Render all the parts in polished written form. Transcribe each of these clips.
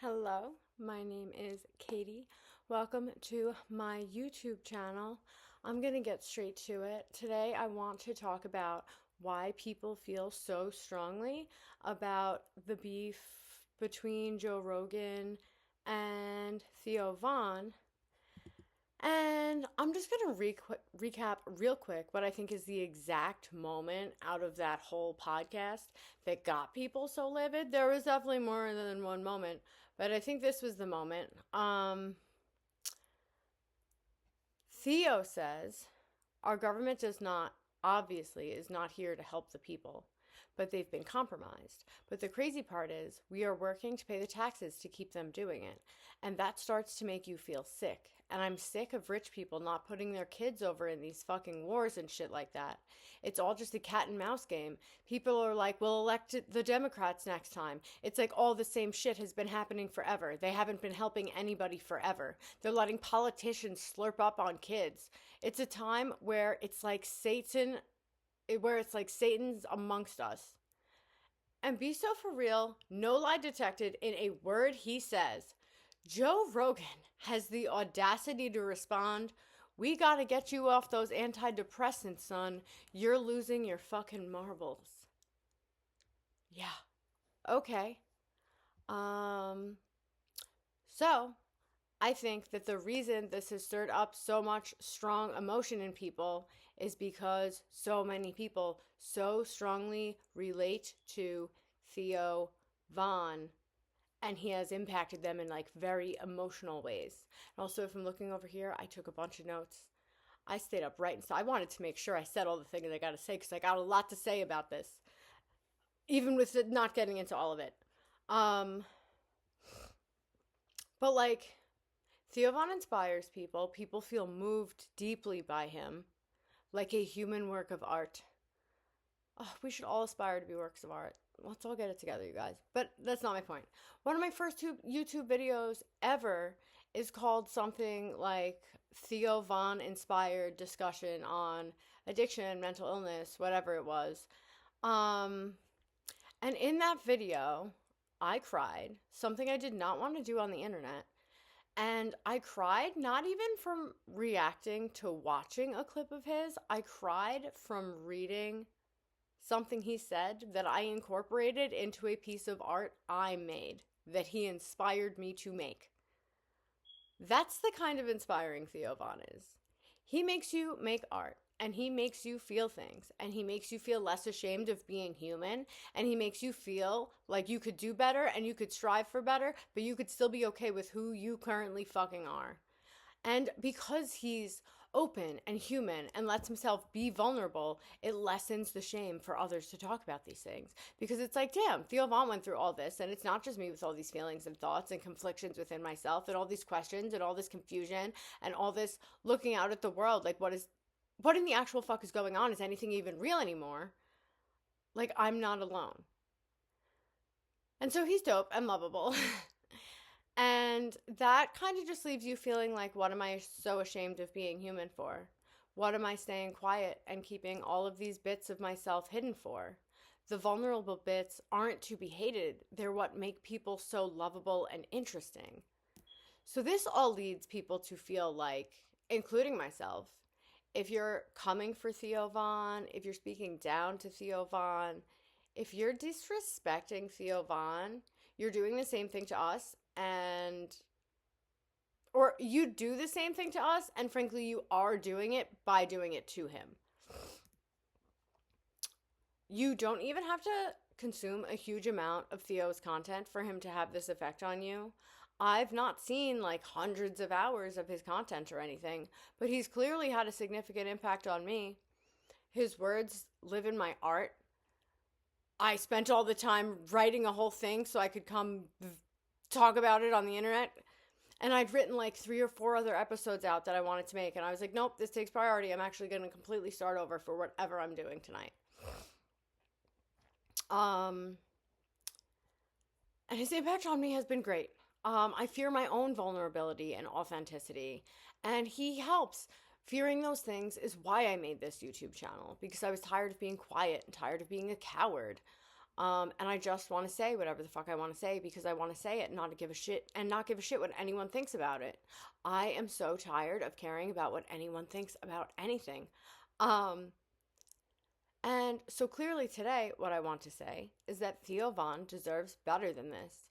Hello, my name is Katie. Welcome to my YouTube channel. I'm going to get straight to it. Today, I want to talk about why people feel so strongly about the beef between Joe Rogan and Theo Vaughn. And I'm just going to recap real quick what I think is the exact moment out of that whole podcast that got people so livid. There was definitely more than one moment, but I think this was the moment. Theo says our government obviously, is not here to help the people, but they've been compromised. But the crazy part is we are working to pay the taxes to keep them doing it. And that starts to make you feel sick. And I'm sick of rich people not putting their kids over in these fucking wars and shit like that. It's all just a cat and mouse game. People are like, we'll elect the Democrats next time. It's like all the same shit has been happening forever. They haven't been helping anybody forever. They're letting politicians slurp up on kids. It's a time where it's like Satan's amongst us. And be so for real, no lie detected in a word he says. Joe Rogan has the audacity to respond, "We gotta get you off those antidepressants, son. You're losing your fucking marbles." Yeah. Okay. Um, so I think that the reason this has stirred up so much strong emotion in people is because so many people so strongly relate to Theo Vaughn, and he has impacted them in like very emotional ways. And also, if I'm looking over here, I took a bunch of notes. I stayed up right, and so I wanted to make sure I said all the things I got to say because I got a lot to say about this, even with not getting into all of it. Um, but like, Theo Von inspires people. People feel moved deeply by him, like a human work of art. Oh, we should all aspire to be works of art. Let's all get it together, you guys. But that's not my point. One of my first two YouTube videos ever is called something like Theo Von inspired discussion on addiction, mental illness, whatever it was. Um, and in that video, I cried, something I did not want to do on the internet. And I cried not even from reacting to watching a clip of his. I cried from reading something he said that I incorporated into a piece of art I made that he inspired me to make. That's the kind of inspiring Theo Von is. He makes you make art, and he makes you feel things, and he makes you feel less ashamed of being human, and he makes you feel like you could do better and you could strive for better, but you could still be okay with who you currently fucking are. And because he's open and human and lets himself be vulnerable, it lessens the shame for others to talk about these things. Because it's like, damn, Theo Von went through all this, and it's not just me with all these feelings and thoughts and conflictions within myself and all these questions and all this confusion and all this looking out at the world. Like, what in the actual fuck is going on? Is anything even real anymore? Like, I'm not alone. And so he's dope and lovable. And that kind of just leaves you feeling like, what am I so ashamed of being human for? What am I staying quiet and keeping all of these bits of myself hidden for? The vulnerable bits aren't to be hated. They're what make people so lovable and interesting. So this all leads people to feel like, including myself, if you're coming for Theo Von, if you're speaking down to Theo Von, if you're disrespecting Theo Von, you're doing the same thing to us, or you do the same thing to us, and frankly you are doing it by doing it to him. You don't even have to consume a huge amount of Theo's content for him to have this effect on you. I've not seen like hundreds of hours of his content or anything, but he's clearly had a significant impact on me. His words live in my art. I spent all the time writing a whole thing so I could come talk about it on the internet. And I'd written like 3 or 4 other episodes out that I wanted to make. And I was like, nope, this takes priority. I'm actually going to completely start over for whatever I'm doing tonight. And his impact on me has been great. I fear my own vulnerability and authenticity. And he helps. Fearing those things is why I made this YouTube channel. Because I was tired of being quiet and tired of being a coward. And I just want to say whatever the fuck I want to say because I want to say it and not give a shit and not give a shit what anyone thinks about it. I am so tired of caring about what anyone thinks about anything. Um, and so clearly today, what I want to say is that Theo Von deserves better than this.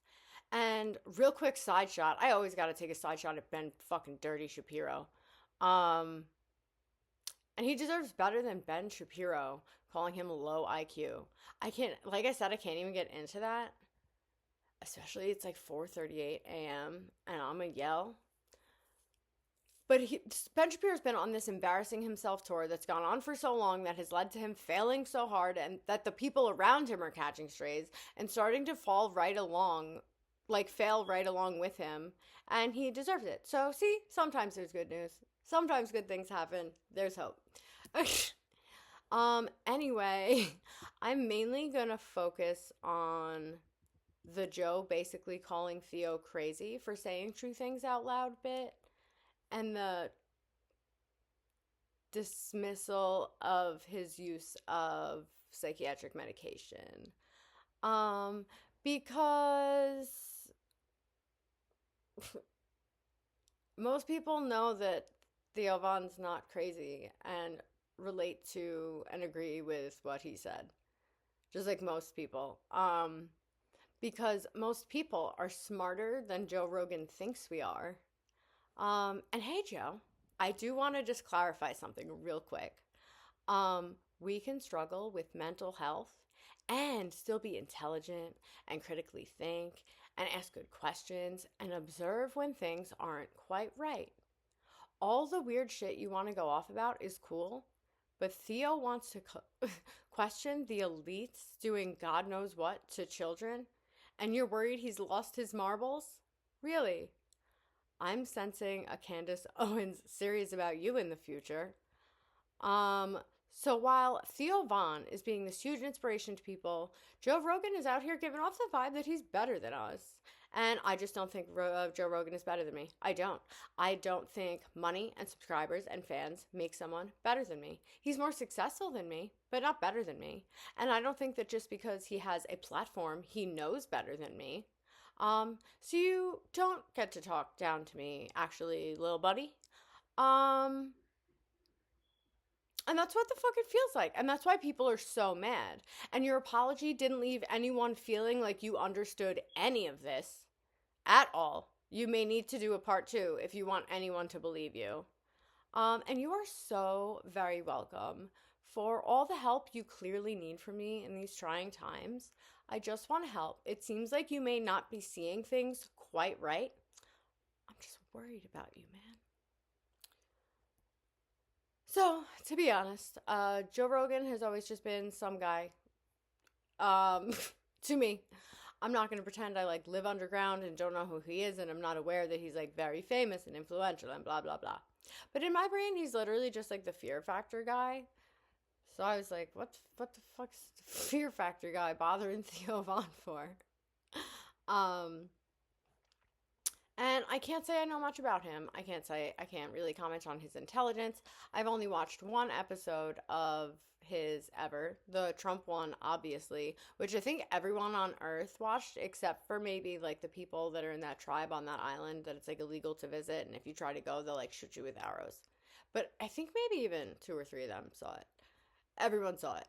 And real quick side shot, I always got to take a side shot at Ben fucking Dirty Shapiro. Um, and he deserves better than Ben Shapiro calling him low IQ. I can't, like I said, I can't even get into that. Especially it's like 4:38 a.m. and I'm gonna yell. But Ben Shapiro's been on this embarrassing himself tour that's gone on for so long that has led to him failing so hard and that the people around him are catching strays and starting to fall right along, like fail right along with him. And he deserves it. So, see, sometimes there's good news. Sometimes good things happen. There's hope. Anyway, I'm mainly gonna focus on the Joe basically calling Theo crazy for saying true things out loud bit and the dismissal of his use of psychiatric medication. Um, because most people know that Theo Von's not crazy and relate to and agree with what he said. Just like most people. Because most people are smarter than Joe Rogan thinks we are. And hey, Joe, I do want to just clarify something real quick. We can struggle with mental health and still be intelligent and critically think and ask good questions and observe when things aren't quite right. All the weird shit you want to go off about is cool, but Theo wants to question the elites doing God knows what to children, and you're worried he's lost his marbles? Really? I'm sensing a Candace Owens series about you in the future. So while Theo Von is being this huge inspiration to people, Joe Rogan is out here giving off the vibe that he's better than us. And I just don't think Joe Rogan is better than me. I don't. I don't think money and subscribers and fans make someone better than me. He's more successful than me, but not better than me. And I don't think that just because he has a platform, he knows better than me. So you don't get to talk down to me, actually, little buddy. Um, and that's what the fuck it feels like. And that's why people are so mad. And your apology didn't leave anyone feeling like you understood any of this at all. You may need to do a part two if you want anyone to believe you. And you are so very welcome for all the help you clearly need from me in these trying times. I just want to help. It seems like you may not be seeing things quite right. I'm just worried about you, man. So, to be honest, Joe Rogan has always just been some guy. Um, to me, I'm not gonna pretend I like live underground and don't know who he is, and I'm not aware that he's like very famous and influential and blah blah blah. But in my brain, he's literally just like the Fear Factor guy. So I was like, what the fuck's the Fear Factor guy bothering Theo Von for? Um, and I can't say I know much about him. I can't really comment on his intelligence. I've only watched one episode of his ever, the Trump one, obviously, which I think everyone on Earth watched except for maybe like the people that are in that tribe on that island that it's like illegal to visit, and if you try to go, they'll like shoot you with arrows. But I think maybe even two or three of them saw it. Everyone saw it.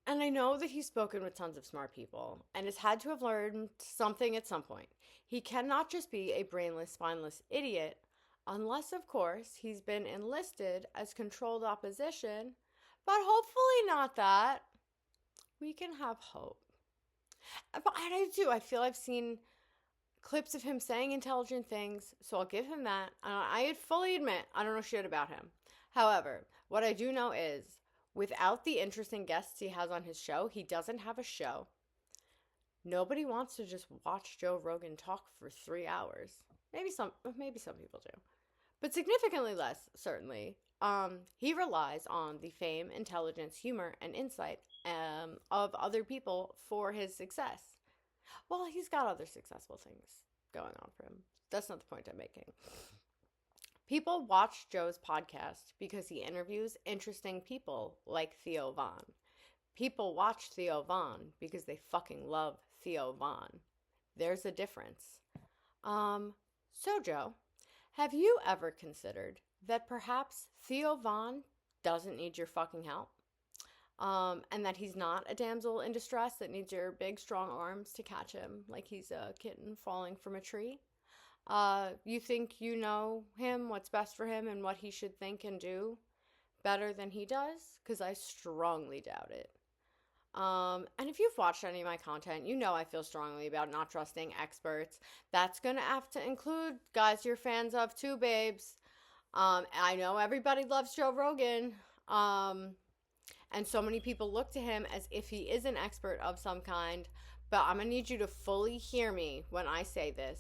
And I know that he's spoken with tons of smart people and has had to have learned something at some point. He cannot just be a brainless, spineless idiot, unless, of course, he's been enlisted as controlled opposition. But hopefully, not that. We can have hope. But I do. I feel I've seen clips of him saying intelligent things, so I'll give him that. I fully admit I don't know shit about him. However, what I do know is without the interesting guests he has on his show, he doesn't have a show. Nobody wants to just watch Joe Rogan talk for 3 hours. Maybe some people do, but significantly less, certainly. He relies on the fame, intelligence, humor, and insight of other people for his success. Well, he's got other successful things going on for him. That's not the point I'm making. People watch Joe's podcast because he interviews interesting people like Theo Von. People watch Theo Von because they fucking love Theo Von. There's a difference. So Joe, have you ever considered that perhaps Theo Von doesn't need your fucking help? And that he's not a damsel in distress that needs your big, strong arms to catch him like he's a kitten falling from a tree? You think you know him, what's best for him, and what he should think and do better than he does? Because I strongly doubt it. And if you've watched any of my content, you know I feel strongly about not trusting experts. That's going to have to include guys you're fans of too, babes. I know everybody loves Joe Rogan. And so many people look to him as if he is an expert of some kind. But I'm going to need you to fully hear me when I say this.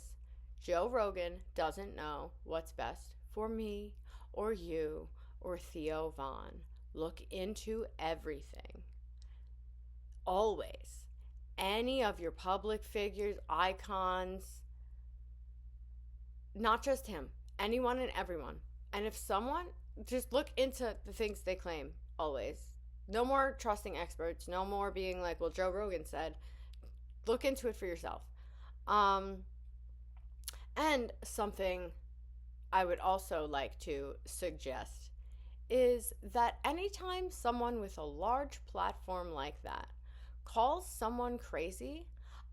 Joe Rogan doesn't know what's best for me or you or Theo Von. Look into everything. Always. Any of your public figures, icons, not just him, anyone and everyone. And if someone, just look into the things they claim, always. No more trusting experts, no more being like, well, Joe Rogan said. Look into it for yourself. And something I would also like to suggest is that anytime someone with a large platform like that calls someone crazy,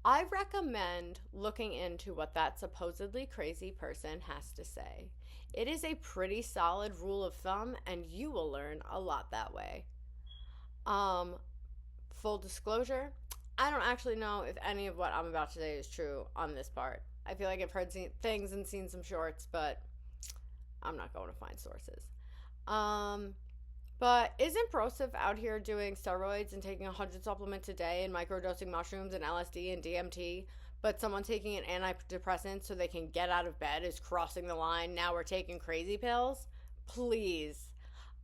I recommend looking into what that supposedly crazy person has to say. It is a pretty solid rule of thumb, and you will learn a lot that way. Full disclosure, I don't actually know if any of what I'm about to say is true on this part. I feel like I've heard things and seen some shorts, but I'm not going to find sources. But isn't Broseph out here doing steroids and taking 100 supplements a day and microdosing mushrooms and LSD and DMT, but someone taking an antidepressant so they can get out of bed is crossing the line? Now we're taking crazy pills? Please.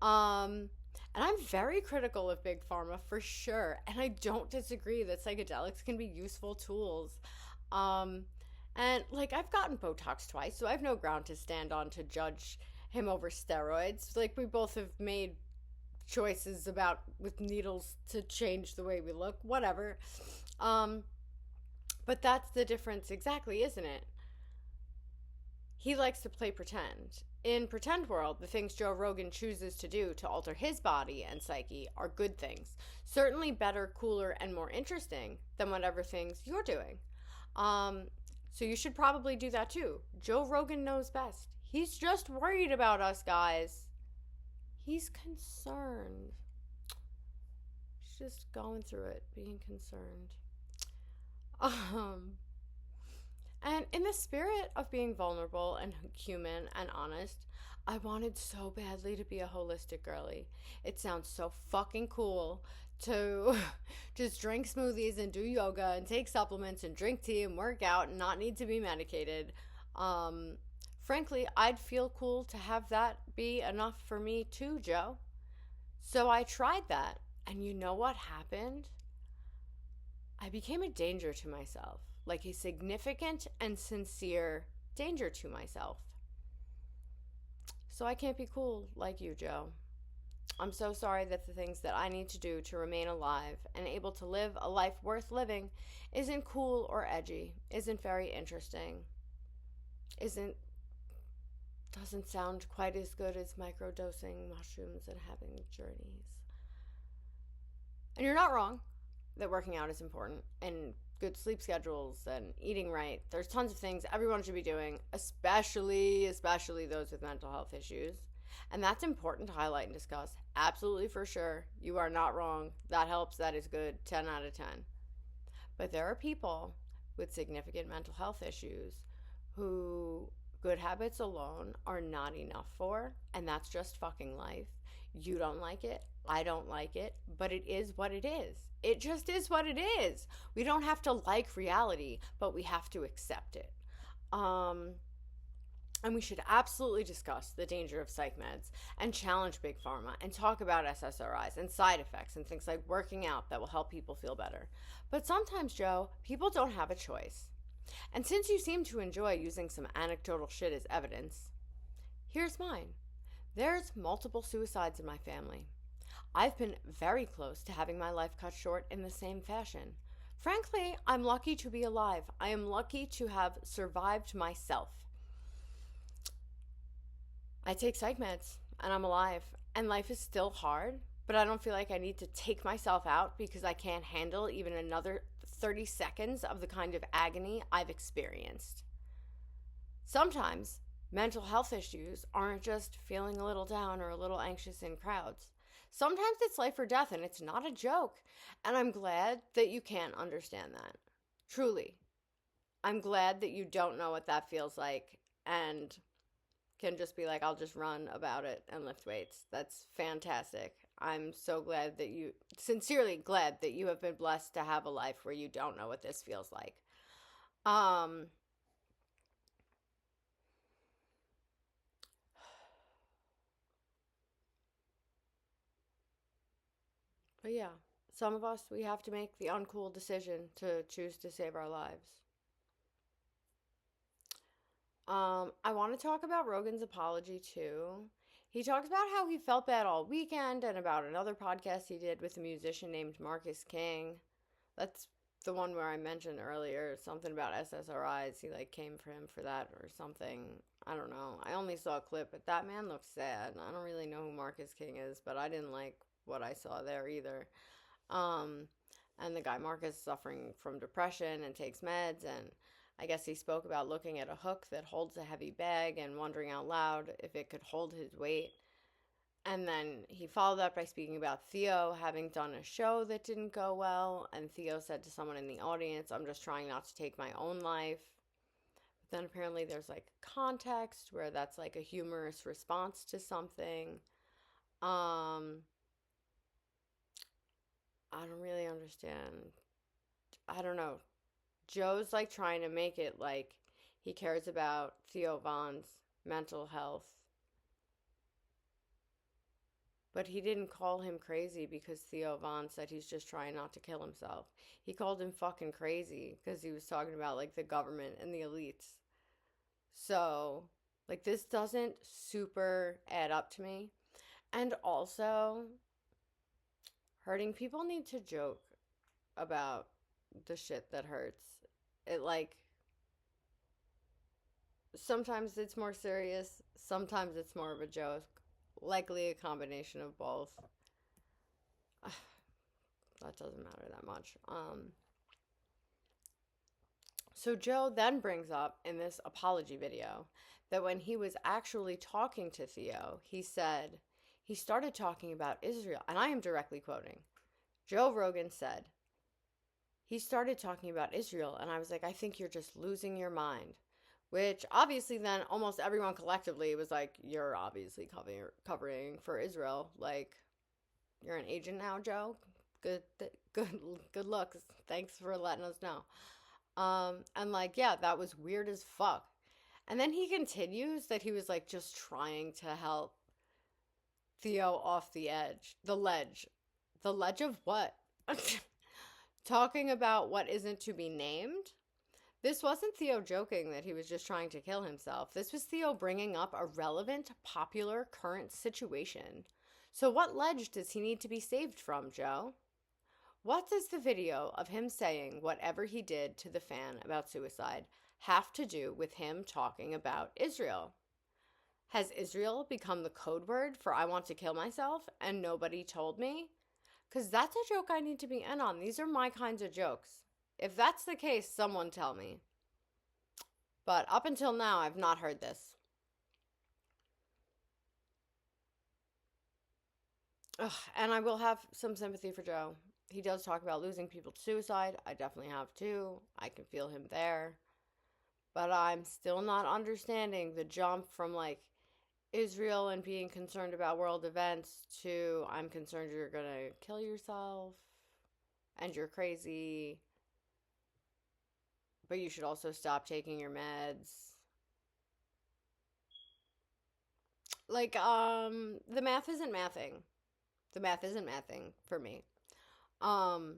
And I'm very critical of Big Pharma for sure. And I don't disagree that psychedelics can be useful tools. And like, I've gotten Botox twice, so I have no ground to stand on to judge him over steroids. Like, we both have made choices about with needles to change the way we look, whatever. But that's the difference exactly, isn't it? He likes to play pretend. In pretend world, the things Joe Rogan chooses to do to alter his body and psyche are good things. Certainly better, cooler, and more interesting than whatever things you're doing. So you should probably do that too. Joe Rogan knows best. He's just worried about us, guys. He's concerned. He's just going through it, being concerned. And in the spirit of being vulnerable and human and honest, I wanted so badly to be a holistic girly. It sounds so fucking cool to just drink smoothies and do yoga and take supplements and drink tea and work out and not need to be medicated. Frankly, I'd feel cool to have that be enough for me too, Joe. So I tried that. And you know what happened? I became a danger to myself, like a significant and sincere danger to myself. So I can't be cool like you, Joe. I'm so sorry that the things that I need to do to remain alive and able to live a life worth living isn't cool or edgy, isn't very interesting, doesn't sound quite as good as microdosing mushrooms and having journeys. And you're not wrong that working out is important, and good sleep schedules and eating right. There's tons of things everyone should be doing, especially those with mental health issues. And that's important to highlight and discuss. Absolutely, for sure. You are not wrong. That helps. That is good. 10 out of 10. But there are people with significant mental health issues who good habits alone are not enough for, and that's just fucking life. You don't like it. I don't like it, but it is what it is. It just is what it is. We don't have to like reality, but we have to accept it. And we should absolutely discuss the danger of psych meds and challenge Big Pharma and talk about SSRIs and side effects and things like working out that will help people feel better. But sometimes, Joe, people don't have a choice. And since you seem to enjoy using some anecdotal shit as evidence, Here's mine. There's multiple suicides in my family. I've been very close to having my life cut short in the same fashion. Frankly, I'm lucky to be alive. I am lucky to have survived myself. I take psych meds and I'm alive, and life is still hard, but I don't feel like I need to take myself out because I can't handle even another 30 seconds of the kind of agony I've experienced. Sometimes mental health issues aren't just feeling a little down or a little anxious in crowds. Sometimes it's life or death, and it's not a joke. And I'm glad that you can't understand that. Truly. I'm glad that you don't know what that feels like and can just be like, I'll just run about it and lift weights. That's fantastic. I'm so glad that sincerely glad that you have been blessed to have a life where you don't know what this feels like. Um, but yeah, some of us, we have to make the uncool decision to choose to save our lives. I want to talk about Rogan's apology too. He talks about how he felt bad all weekend and about another podcast he did with a musician named Marcus King. That's the one where I mentioned earlier something about SSRIs. He like came for him for that or something. I don't know. I only saw a clip, but that man looks sad. I don't really know who Marcus King is, but I didn't like what I saw there either. Um, and the guy Marcus is suffering from depression and takes meds, and I guess he spoke about looking at a hook that holds a heavy bag and wondering out loud if it could hold his weight. And then he followed up by speaking about Theo having done a show that didn't go well. And Theo said to someone in the audience, I'm just trying not to take my own life. But then apparently there's like context where that's like a humorous response to something. I don't really understand. I don't know. Joe's like trying to make it like he cares about Theo Vaughn's mental health. But he didn't call him crazy because Theo Vaughn said he's just trying not to kill himself. He called him fucking crazy because he was talking about like the government and the elites. So, like, this doesn't super add up to me. And also, hurting people need to joke about the shit that hurts. It like sometimes it's more serious, sometimes it's more of a joke. Likely a combination of both. That doesn't matter that much. So Joe then brings up in this apology video that when he was actually talking to Theo, he said he started talking about Israel, and I am directly quoting. Joe Rogan said, he started talking about Israel, and I was like, I think you're just losing your mind. Which obviously then almost everyone collectively was like, you're obviously covering for Israel. Like, you're an agent now, Joe. Good, good looks. Thanks for letting us know. And like, yeah, that was weird as fuck. And then he continues that he was like just trying to help Theo off the edge, the ledge. The ledge of what? Talking about what isn't to be named? This wasn't Theo joking that he was just trying to kill himself. This was Theo bringing up a relevant, popular, current situation. So what ledge does he need to be saved from, Joe? What does the video of him saying whatever he did to the fan about suicide have to do with him talking about Israel? Has Israel become the code word for I want to kill myself and nobody told me? Because that's a joke I need to be in on. These are my kinds of jokes. If that's the case, someone tell me. But up until now, I've not heard this. Ugh, and I will have some sympathy for Joe. He does talk about losing people to suicide. I definitely have too. I can feel him there. But I'm still not understanding the jump from like Israel and being concerned about world events to I'm concerned you're going to kill yourself and you're crazy. But you should also stop taking your meds. Like, the math isn't mathing. The math isn't mathing for me. Um,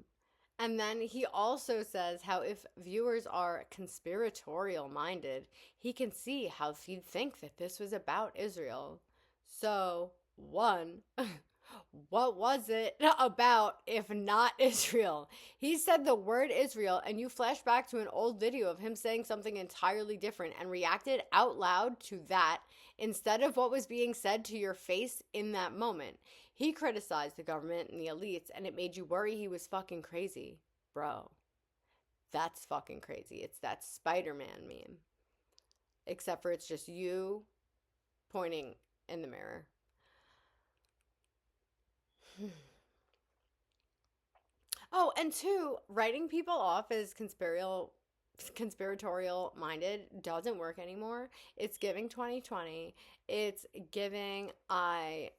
And then he also says how if viewers are conspiratorial minded, he can see how he'd think that this was about Israel. So, one, what was it about if not Israel? He said the word Israel, and you flash back to an old video of him saying something entirely different and reacted out loud to that instead of what was being said to your face in that moment. He criticized the government and the elites, and it made you worry he was fucking crazy. Bro, that's fucking crazy. It's that Spider Man meme. Except for it's just you pointing in the mirror. Oh, and two, writing people off as conspiratorial minded doesn't work anymore. It's giving 2020. It's giving I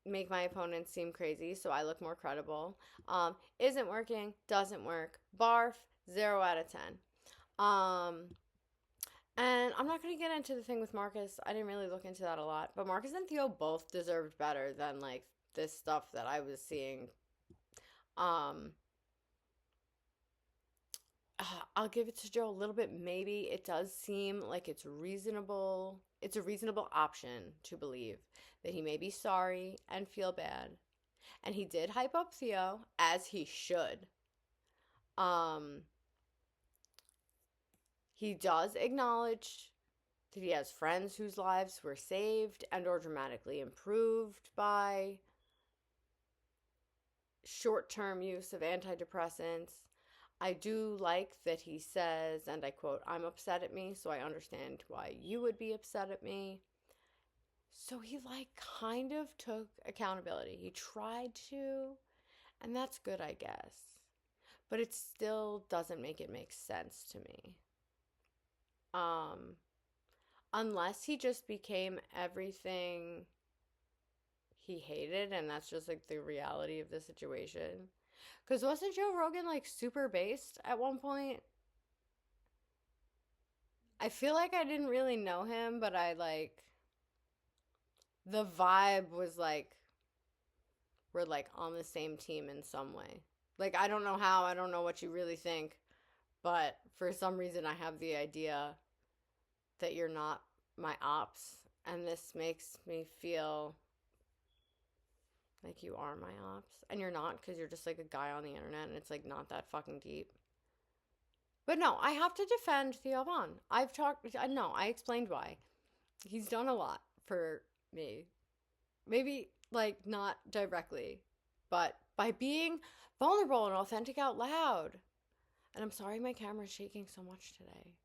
make my opponents seem crazy so I look more credible. Isn't working, doesn't work. Barf, 0 out of 10. And I'm not going to get into the thing with Marcus. I didn't really look into that a lot. But Marcus and Theo both deserved better than, like, this stuff that I was seeing. Um, I'll give it to Joe a little bit. Maybe it does seem like it's reasonable. It's a reasonable option to believe that he may be sorry and feel bad. And he did hype up Theo, as he should. Um, he does acknowledge that he has friends whose lives were saved and or dramatically improved by short-term use of antidepressants. I do like that he says, and I quote, "I'm upset at me, so I understand why you would be upset at me." So he, like, kind of took accountability. He tried to, and that's good, I guess. But it still doesn't make it make sense to me. Unless he just became everything he hated, and that's just, like, the reality of the situation. Because wasn't Joe Rogan, like, super based at one point? I feel like I didn't really know him, but I, like, the vibe was, like, we're, like, on the same team in some way. Like, I don't know how, I don't know what you really think, but for some reason I have the idea that you're not my ops, and this makes me feel like you are my ops, and you're not, because you're just, like, a guy on the internet, and it's, like, not that fucking deep. But no, I have to defend Theo Von. I explained why. He's done a lot for me. Maybe, like, not directly, but by being vulnerable and authentic out loud. And I'm sorry my camera's shaking so much today.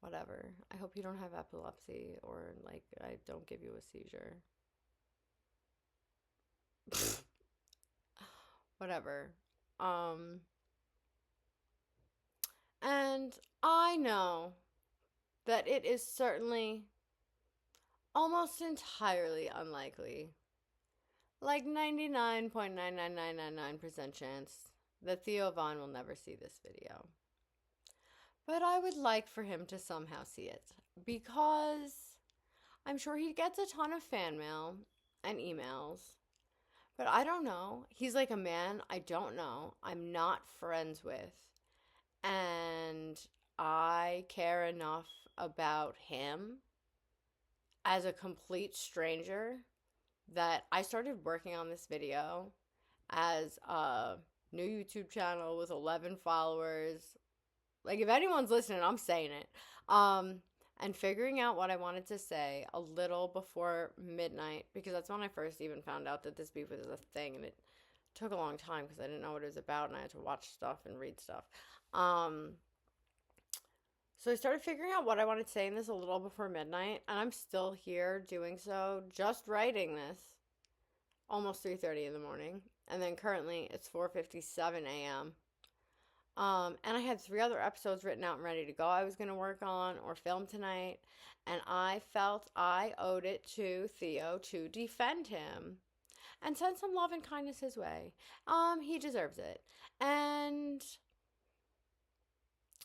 Whatever. I hope you don't have epilepsy or, like, I don't give you a seizure. Whatever. And I know that it is certainly almost entirely unlikely, like 99.99999% chance, that Theo Von will never see this video. But I would like for him to somehow see it, because I'm sure he gets a ton of fan mail and emails. But I don't know. He's like a man I don't know. I'm not friends with. And I care enough about him as a complete stranger that I started working on this video as a new YouTube channel with 11 followers. Like, if anyone's listening, I'm saying it. And figuring out what I wanted to say a little before midnight, because that's when I first even found out that this beef was a thing, and it took a long time because I didn't know what it was about, and I had to watch stuff and read stuff. So I started figuring out what I wanted to say in this a little before midnight, and I'm still here doing so, just writing this, almost 3:30 in the morning, and then currently it's 4:57 a.m. And I had 3 other episodes written out and ready to go I was going to work on or film tonight, and I felt I owed it to Theo to defend him and send some love and kindness his way. He deserves it. And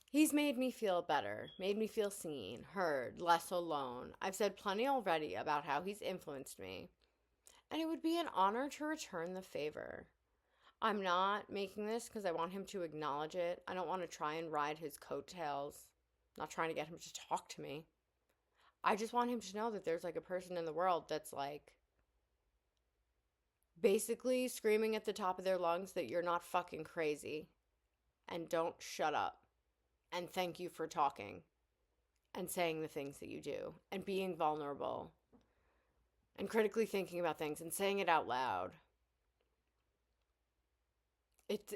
he's made me feel better, made me feel seen, heard, less alone. I've said plenty already about how he's influenced me, and it would be an honor to return the favor. I'm not making this because I want him to acknowledge it. I don't want to try and ride his coattails. I'm not trying to get him to talk to me. I just want him to know that there's like a person in the world that's like basically screaming at the top of their lungs that you're not fucking crazy and don't shut up and thank you for talking and saying the things that you do and being vulnerable and critically thinking about things and saying it out loud. It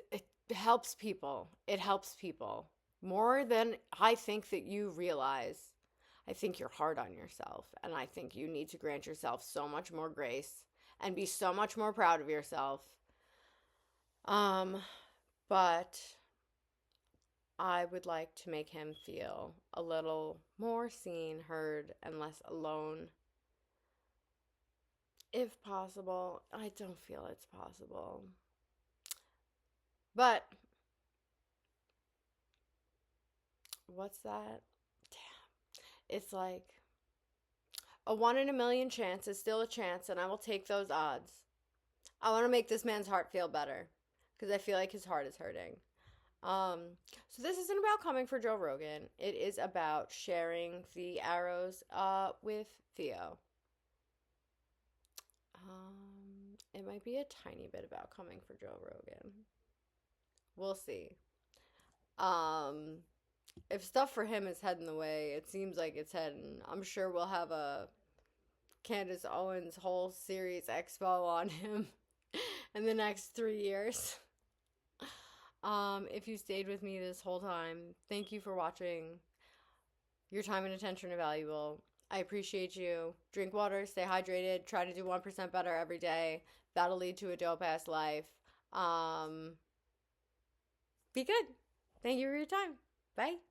helps people. It helps people more than I think that you realize. I think you're hard on yourself, and I think you need to grant yourself so much more grace and be so much more proud of yourself. Um, but I would like to make him feel a little more seen, heard, and less alone. If possible, I don't feel it's possible. But what's that? Damn. It's like a 1 in a million chance is still a chance, and I will take those odds. I want to make this man's heart feel better because I feel like his heart is hurting. Um, so this isn't about coming for Joe Rogan. It is about sharing the arrows with Theo. It might be a tiny bit about coming for Joe Rogan. We'll see. If stuff for him is heading the way it seems like it's heading, I'm sure we'll have a Candace Owens whole series expo on him in the next 3 years. If you stayed with me this whole time, thank you for watching. Your time and attention are valuable. I appreciate you. Drink water, stay hydrated, try to do 1% better every day. That'll lead to a dope ass life. Be good. Thank you for your time. Bye.